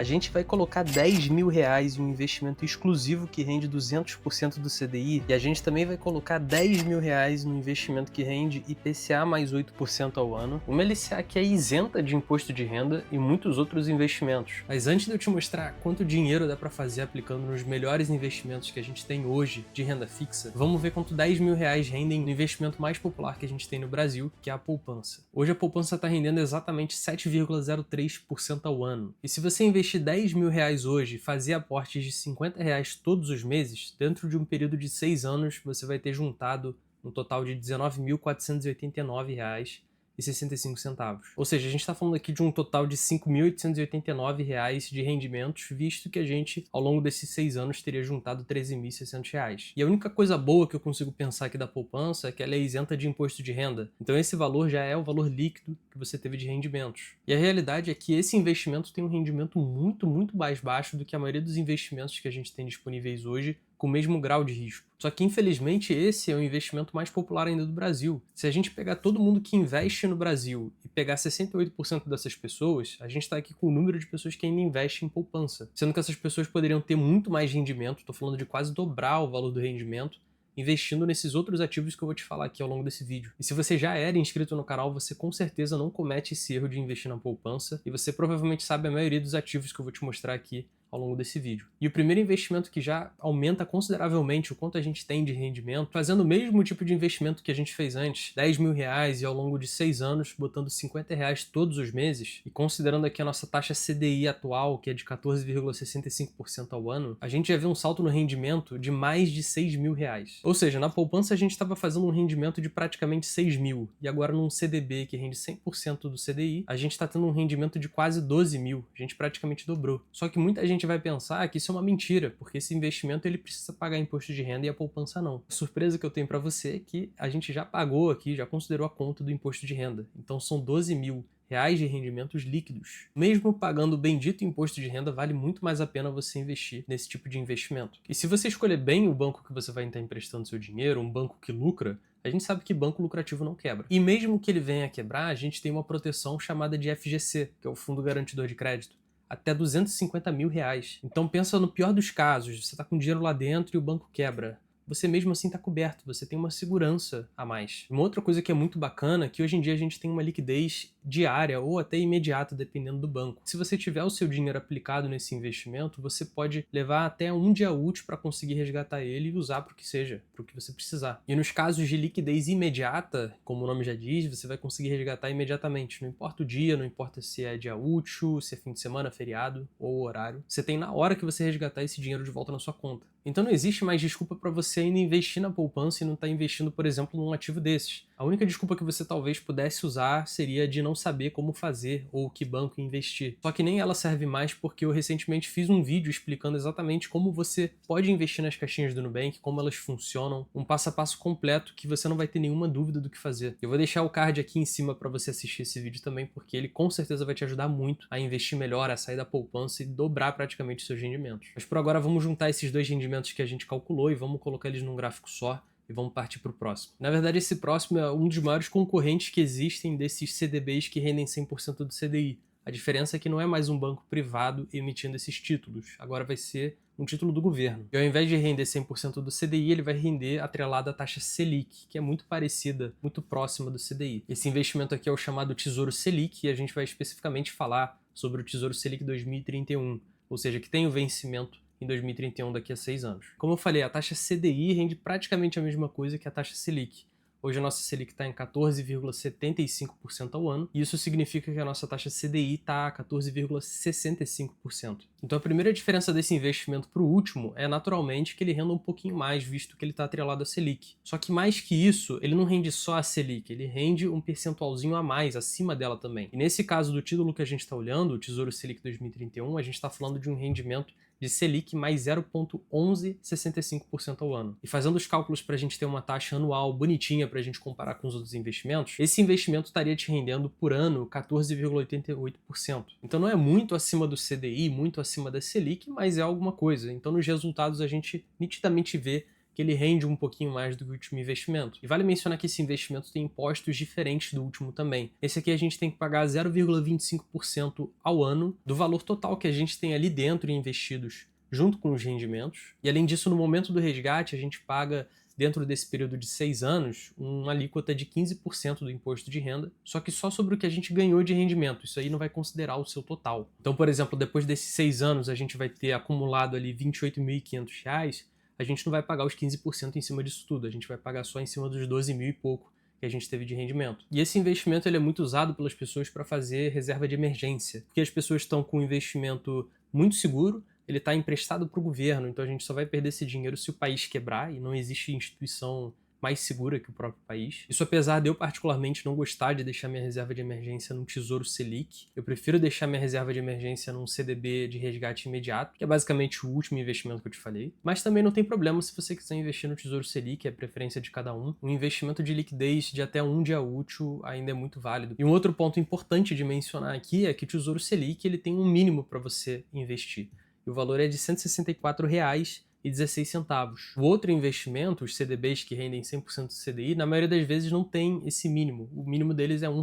A gente vai colocar R$ 10.000 em um investimento exclusivo que rende 200% do CDI e a gente também vai colocar R$ 10.000 no investimento que rende IPCA mais 8% ao ano, uma LCA que é isenta de imposto de renda e muitos outros investimentos. Mas antes de eu te mostrar quanto dinheiro dá para fazer aplicando nos melhores investimentos que a gente tem hoje de renda fixa, vamos ver quanto R$ 10.000 rendem no investimento mais popular que a gente tem no Brasil, que é a poupança. Hoje a poupança está rendendo exatamente 7,03% ao ano. E se você investir R$ 10.000 hoje e fazer aportes de R$ 50 todos os meses, dentro de um período de 6 anos, você vai ter juntado um total de R$ 19.489,65. Ou seja, a gente está falando aqui de um total de R$ 5.889 de rendimentos, visto que a gente, ao longo desses 6 anos, teria juntado R$ 13.600. E a única coisa boa que eu consigo pensar aqui da poupança é que ela é isenta de imposto de renda. Então esse valor já é o valor líquido que você teve de rendimentos. E a realidade é que esse investimento tem um rendimento muito mais baixo do que a maioria dos investimentos que a gente tem disponíveis hoje, com o mesmo grau de risco. Só que, infelizmente, esse é o investimento mais popular ainda do Brasil. Se a gente pegar todo mundo que investe no Brasil e pegar 68% dessas pessoas, a gente está aqui com o número de pessoas que ainda investem em poupança. Sendo que essas pessoas poderiam ter muito mais rendimento, estou falando de quase dobrar o valor do rendimento, investindo nesses outros ativos que eu vou te falar aqui ao longo desse vídeo. E se você já era inscrito no canal, você com certeza não comete esse erro de investir na poupança, e você provavelmente sabe a maioria dos ativos que eu vou te mostrar aqui ao longo desse vídeo. E o primeiro investimento que já aumenta consideravelmente o quanto a gente tem de rendimento, fazendo o mesmo tipo de investimento que a gente fez antes, R$ 10.000 e ao longo de 6 anos, botando R$ 50 todos os meses, e considerando aqui a nossa taxa CDI atual, que é de 14,65% ao ano, a gente já vê um salto no rendimento de mais de R$ 6.000. Ou seja, na poupança a gente estava fazendo um rendimento de praticamente 6.000, e agora num CDB que rende 100% do CDI, a gente está tendo um rendimento de quase 12.000, a gente praticamente dobrou. Só que muita gente vai pensar que isso é uma mentira, porque esse investimento ele precisa pagar imposto de renda e a poupança não. A surpresa que eu tenho para você é que a gente já pagou aqui, já considerou a conta do imposto de renda. Então são R$ 12.000 de rendimentos líquidos. Mesmo pagando o bendito imposto de renda, vale muito mais a pena você investir nesse tipo de investimento. E se você escolher bem o banco que você vai estar emprestando seu dinheiro, um banco que lucra, a gente sabe que banco lucrativo não quebra. E mesmo que ele venha a quebrar, a gente tem uma proteção chamada de FGC, que é o Fundo Garantidor de Crédito, até R$ 250.000. Então pensa no pior dos casos, você está com dinheiro lá dentro e o banco quebra. Você mesmo assim está coberto, você tem uma segurança a mais. Uma outra coisa que é muito bacana é que hoje em dia a gente tem uma liquidez diária ou até imediata, dependendo do banco. Se você tiver o seu dinheiro aplicado nesse investimento, você pode levar até um dia útil para conseguir resgatar ele e usar para o que seja, para o que você precisar. E nos casos de liquidez imediata, como o nome já diz, você vai conseguir resgatar imediatamente. Não importa o dia, não importa se é dia útil, se é fim de semana, feriado ou horário. Você tem na hora que você resgatar esse dinheiro de volta na sua conta. Então não existe mais desculpa para você ainda investir na poupança e não estar investindo, por exemplo, num ativo desses. A única desculpa que você talvez pudesse usar seria de não saber como fazer ou que banco investir. Só que nem ela serve mais porque eu recentemente fiz um vídeo explicando exatamente como você pode investir nas caixinhas do Nubank, como elas funcionam, um passo a passo completo que você não vai ter nenhuma dúvida do que fazer. Eu vou deixar o card aqui em cima para você assistir esse vídeo também, porque ele com certeza vai te ajudar muito a investir melhor, a sair da poupança e dobrar praticamente seus rendimentos. Mas por agora vamos juntar esses dois rendimentos que a gente calculou e vamos colocar eles num gráfico só. E vamos partir para o próximo. Na verdade, esse próximo é um dos maiores concorrentes que existem desses CDBs que rendem 100% do CDI. A diferença é que não é mais um banco privado emitindo esses títulos. Agora vai ser um título do governo. E ao invés de render 100% do CDI, ele vai render atrelado à taxa Selic, que é muito parecida, muito próxima do CDI. Esse investimento aqui é o chamado Tesouro Selic, e a gente vai especificamente falar sobre o Tesouro Selic 2031, ou seja, que tem o vencimento em 2031, daqui a 6 anos. Como eu falei, a taxa CDI rende praticamente a mesma coisa que a taxa Selic. Hoje a nossa Selic está em 14,75% ao ano, e isso significa que a nossa taxa CDI está a 14,65%. Então a primeira diferença desse investimento para o último é naturalmente que ele renda um pouquinho mais, visto que ele está atrelado à Selic. Só que mais que isso, ele não rende só a Selic, ele rende um percentualzinho a mais, acima dela também. E nesse caso do título que a gente está olhando, o Tesouro Selic 2031, a gente está falando de um rendimento de Selic mais 0,1165% ao ano. E fazendo os cálculos para a gente ter uma taxa anual bonitinha para a gente comparar com os outros investimentos, esse investimento estaria te rendendo por ano 14,88%. Então não é muito acima do CDI, muito acima da Selic, mas é alguma coisa. Então nos resultados a gente nitidamente vê que ele rende um pouquinho mais do que o último investimento. E vale mencionar que esse investimento tem impostos diferentes do último também. Esse aqui a gente tem que pagar 0,25% ao ano do valor total que a gente tem ali dentro investidos, junto com os rendimentos. E além disso, no momento do resgate, a gente paga, dentro desse período de 6 anos, uma alíquota de 15% do imposto de renda, só que só sobre o que a gente ganhou de rendimento. Isso aí não vai considerar o seu total. Então, por exemplo, depois desses 6 anos, a gente vai ter acumulado ali R$ 28.500, a gente não vai pagar os 15% em cima disso tudo, a gente vai pagar só em cima dos 12 mil e pouco que a gente teve de rendimento. E esse investimento ele é muito usado pelas pessoas para fazer reserva de emergência, porque as pessoas estão com um investimento muito seguro, ele está emprestado para o governo, então a gente só vai perder esse dinheiro se o país quebrar, e não existe instituição mais segura que o próprio país. Isso apesar de eu particularmente não gostar de deixar minha reserva de emergência num Tesouro Selic. Eu prefiro deixar minha reserva de emergência num CDB de resgate imediato, que é basicamente o último investimento que eu te falei. Mas também não tem problema se você quiser investir no Tesouro Selic, é a preferência de cada um. Um investimento de liquidez de até um dia útil ainda é muito válido. E um outro ponto importante de mencionar aqui é que o Tesouro Selic ele tem um mínimo para você investir. E o valor é de R$ 164,16. O outro investimento, os CDBs que rendem 100% do CDI, na maioria das vezes não tem esse mínimo. O mínimo deles é R$ 1,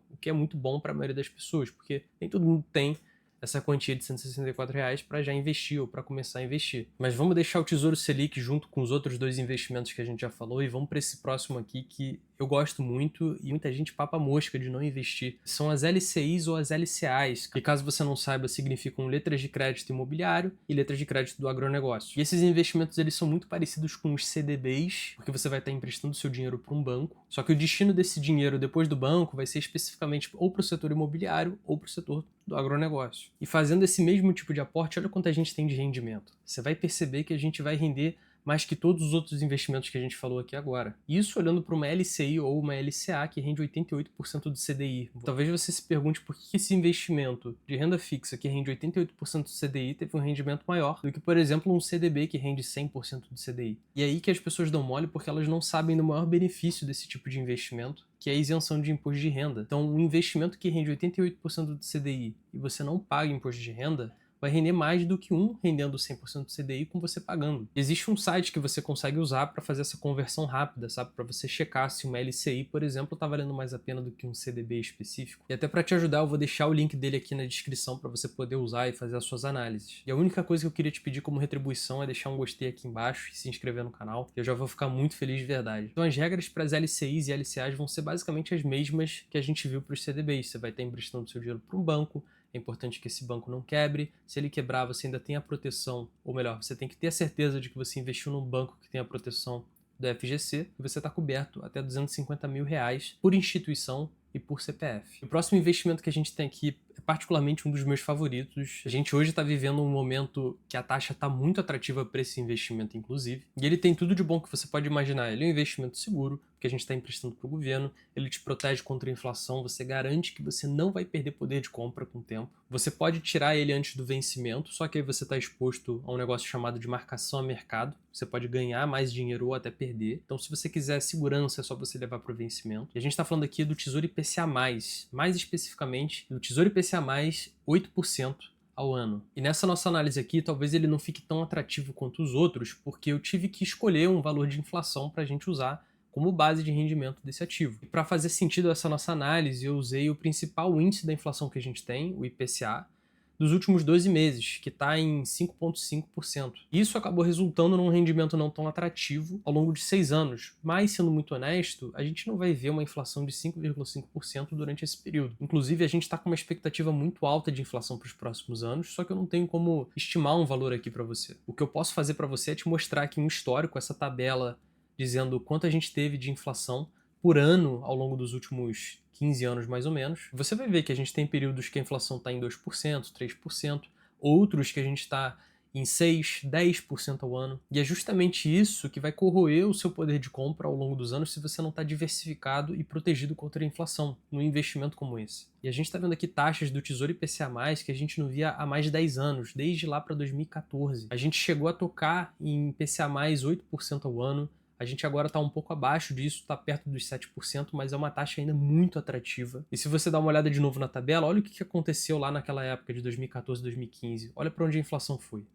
o que é muito bom para a maioria das pessoas, porque nem todo mundo tem essa quantia de R$ 164 para já investir ou para começar a investir. Mas vamos deixar o Tesouro Selic junto com os outros dois investimentos que a gente já falou e vamos para esse próximo aqui que eu gosto muito e muita gente papa mosca de não investir. São as LCIs ou as LCAs, que caso você não saiba significam letras de crédito imobiliário e letras de crédito do agronegócio. E esses investimentos eles são muito parecidos com os CDBs, porque você vai estar emprestando seu dinheiro para um banco, só que o destino desse dinheiro depois do banco vai ser especificamente ou para o setor imobiliário ou para o setor do agronegócio. E fazendo esse mesmo tipo de aporte, olha quanto a gente tem de rendimento. Você vai perceber que a gente vai render mais que todos os outros investimentos que a gente falou aqui agora. Isso olhando para uma LCI ou uma LCA que rende 88% do CDI. Talvez você se pergunte por que esse investimento de renda fixa que rende 88% do CDI teve um rendimento maior do que, por exemplo, um CDB que rende 100% do CDI. E é aí que as pessoas dão mole porque elas não sabem do maior benefício desse tipo de investimento, que é a isenção de imposto de renda. Então, um investimento que rende 88% do CDI e você não paga imposto de renda, vai render mais do que um rendendo 100% do CDI com você pagando. Existe um site que você consegue usar para fazer essa conversão rápida, sabe? Para você checar se uma LCI, por exemplo, está valendo mais a pena do que um CDB específico. E até para te ajudar, eu vou deixar o link dele aqui na descrição para você poder usar e fazer as suas análises. E a única coisa que eu queria te pedir como retribuição é deixar um gostei aqui embaixo e se inscrever no canal. Eu já vou ficar muito feliz de verdade. Então as regras para as LCIs e LCAs vão ser basicamente as mesmas que a gente viu para os CDBs. Você vai estar emprestando seu dinheiro para um banco. É importante que esse banco não quebre. Se ele quebrar, você ainda tem a proteção, ou melhor, você tem que ter a certeza de que você investiu num banco que tem a proteção do FGC e você está coberto até R$ 250 mil por instituição e por CPF. O próximo investimento que a gente tem aqui é particularmente um dos meus favoritos. A gente hoje está vivendo um momento que a taxa está muito atrativa para esse investimento, inclusive. E ele tem tudo de bom que você pode imaginar. Ele é um investimento seguro, porque a gente está emprestando para o governo. Ele te protege contra a inflação. Você garante que você não vai perder poder de compra com o tempo. Você pode tirar ele antes do vencimento, só que aí você está exposto a um negócio chamado de marcação a mercado. Você pode ganhar mais dinheiro ou até perder. Então, se você quiser segurança, é só você levar para o vencimento. E a gente está falando aqui do Tesouro IPCA+, mais especificamente do Tesouro IPCA+, 8% ao ano. E nessa nossa análise aqui, talvez ele não fique tão atrativo quanto os outros, porque eu tive que escolher um valor de inflação para a gente usar como base de rendimento desse ativo. E para fazer sentido essa nossa análise, eu usei o principal índice da inflação que a gente tem, o IPCA, dos últimos 12 meses, que está em 5,5%. Isso acabou resultando num rendimento não tão atrativo ao longo de 6 anos, mas, sendo muito honesto, a gente não vai ver uma inflação de 5,5% durante esse período. Inclusive, a gente está com uma expectativa muito alta de inflação para os próximos anos, só que eu não tenho como estimar um valor aqui para você. O que eu posso fazer para você é te mostrar aqui um histórico, essa tabela dizendo quanto a gente teve de inflação por ano ao longo dos últimos 15 anos mais ou menos. Você vai ver que a gente tem períodos que a inflação está em 2%, 3%, outros que a gente está em 6%, 10% ao ano. E é justamente isso que vai corroer o seu poder de compra ao longo dos anos se você não está diversificado e protegido contra a inflação num investimento como esse. E a gente está vendo aqui taxas do Tesouro IPCA+, que a gente não via há mais de 10 anos, desde lá para 2014. A gente chegou a tocar em IPCA+, 8% ao ano. A gente agora está um pouco abaixo disso, está perto dos 7%, mas é uma taxa ainda muito atrativa. E se você dá uma olhada de novo na tabela, olha o que aconteceu lá naquela época de 2014, 2015. Olha para onde a inflação foi.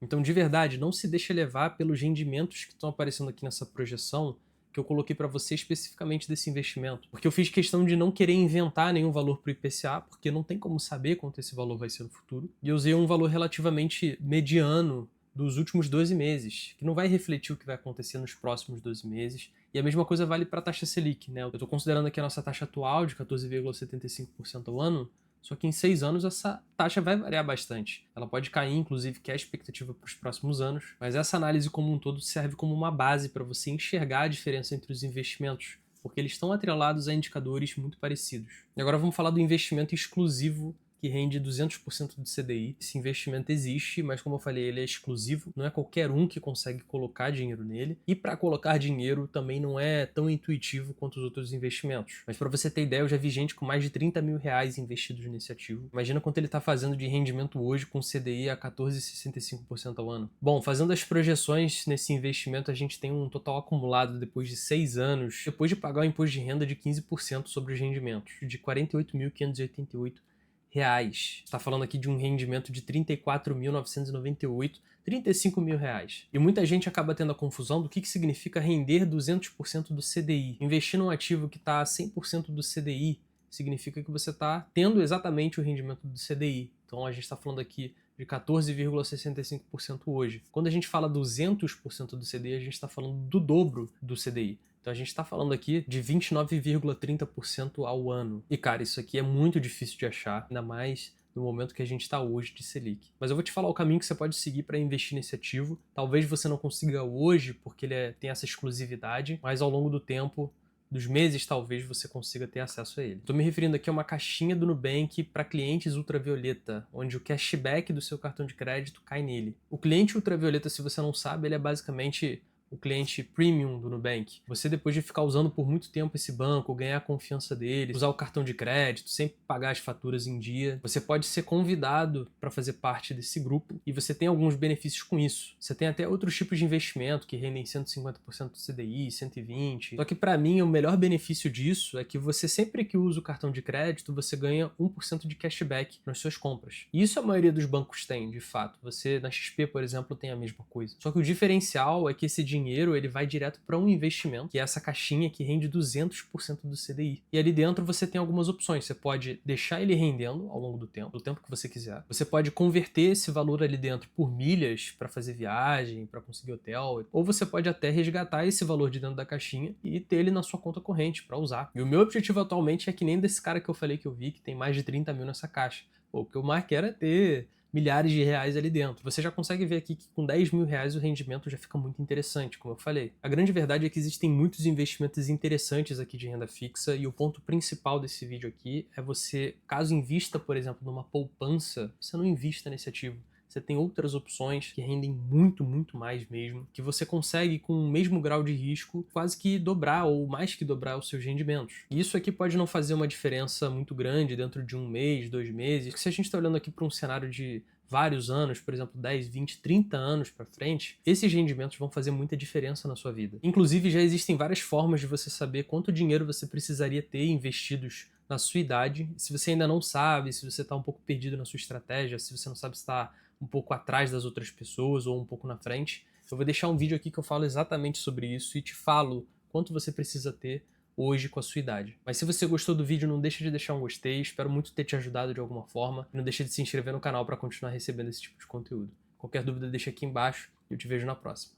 Então, de verdade, não se deixe levar pelos rendimentos que estão aparecendo aqui nessa projeção que eu coloquei para você especificamente desse investimento. Porque eu fiz questão de não querer inventar nenhum valor para o IPCA, porque não tem como saber quanto esse valor vai ser no futuro. E eu usei um valor relativamente mediano dos últimos 12 meses, que não vai refletir o que vai acontecer nos próximos 12 meses. E a mesma coisa vale para a taxa Selic, né? Eu estou considerando aqui a nossa taxa atual de 14,75% ao ano, só que em 6 anos essa taxa vai variar bastante. Ela pode cair, inclusive, que é a expectativa para os próximos anos. Mas essa análise como um todo serve como uma base para você enxergar a diferença entre os investimentos, porque eles estão atrelados a indicadores muito parecidos. E agora vamos falar do investimento exclusivo que rende 200% do CDI. Esse investimento existe, mas como eu falei, ele é exclusivo, não é qualquer um que consegue colocar dinheiro nele. E para colocar dinheiro também não é tão intuitivo quanto os outros investimentos. Mas para você ter ideia, eu já vi gente com mais de 30 mil reais investidos nesse ativo. Imagina quanto ele está fazendo de rendimento hoje com CDI a 14,65% ao ano. Bom, fazendo as projeções nesse investimento, a gente tem um total acumulado depois de 6 anos, depois de pagar o imposto de renda de 15% sobre os rendimentos, de 48.588 reais. Está falando aqui de um rendimento de 34.998, 35 mil reais. E muita gente acaba tendo a confusão do que significa render 200% do CDI. Investir num ativo que está a 100% do CDI significa que você está tendo exatamente o rendimento do CDI. Então a gente está falando aqui de 14,65% hoje. Quando a gente fala 200% do CDI, a gente está falando do dobro do CDI. Então a gente está falando aqui de 29,30% ao ano. E cara, isso aqui é muito difícil de achar, ainda mais no momento que a gente está hoje de Selic. Mas eu vou te falar o caminho que você pode seguir para investir nesse ativo. Talvez você não consiga hoje, porque ele tem essa exclusividade, mas ao longo do tempo, dos meses, talvez você consiga ter acesso a ele. Estou me referindo aqui a uma caixinha do Nubank para clientes ultravioleta, onde o cashback do seu cartão de crédito cai nele. O cliente ultravioleta, se você não sabe, ele é basicamente o cliente premium do Nubank. Você, depois de ficar usando por muito tempo esse banco, ganhar a confiança dele, usar o cartão de crédito, sempre pagar as faturas em dia, você pode ser convidado para fazer parte desse grupo e você tem alguns benefícios com isso. Você tem até outros tipos de investimento que rendem 150% do CDI, 120%. Só que para mim o melhor benefício disso é que você, sempre que usa o cartão de crédito, você ganha 1% de cashback nas suas compras. E isso a maioria dos bancos tem, de fato. Você, na XP, por exemplo, tem a mesma coisa. Só que o diferencial é que esse dinheiro ele vai direto para um investimento, que é essa caixinha que rende 200% do CDI. E ali dentro você tem algumas opções. Você pode deixar ele rendendo ao longo do tempo que você quiser. Você pode converter esse valor ali dentro por milhas para fazer viagem, para conseguir hotel, ou você pode até resgatar esse valor de dentro da caixinha e ter ele na sua conta corrente para usar. E o meu objetivo atualmente é que nem desse cara que eu falei que eu vi, que tem mais de 30 mil nessa caixa. Pô, o que eu mais quero é ter milhares de reais ali dentro. Você já consegue ver aqui que com 10 mil reais o rendimento já fica muito interessante, como eu falei. A grande verdade é que existem muitos investimentos interessantes aqui de renda fixa e o ponto principal desse vídeo aqui é você, caso invista, por exemplo, numa poupança, você não invista nesse ativo. Você tem outras opções que rendem muito, muito mais mesmo, que você consegue com o mesmo grau de risco quase que dobrar ou mais que dobrar os seus rendimentos. E isso aqui pode não fazer uma diferença muito grande dentro de um mês, 2 meses, porque se a gente está olhando aqui para um cenário de vários anos, por exemplo, 10, 20, 30 anos para frente, esses rendimentos vão fazer muita diferença na sua vida. Inclusive, já existem várias formas de você saber quanto dinheiro você precisaria ter investidos na sua idade. Se você ainda não sabe, se você está um pouco perdido na sua estratégia, se você não sabe se está um pouco atrás das outras pessoas ou um pouco na frente, eu vou deixar um vídeo aqui que eu falo exatamente sobre isso e te falo quanto você precisa ter hoje com a sua idade. Mas se você gostou do vídeo, não deixa de deixar um gostei, espero muito ter te ajudado de alguma forma, e não deixa de se inscrever no canal para continuar recebendo esse tipo de conteúdo. Qualquer dúvida deixa aqui embaixo e eu te vejo na próxima.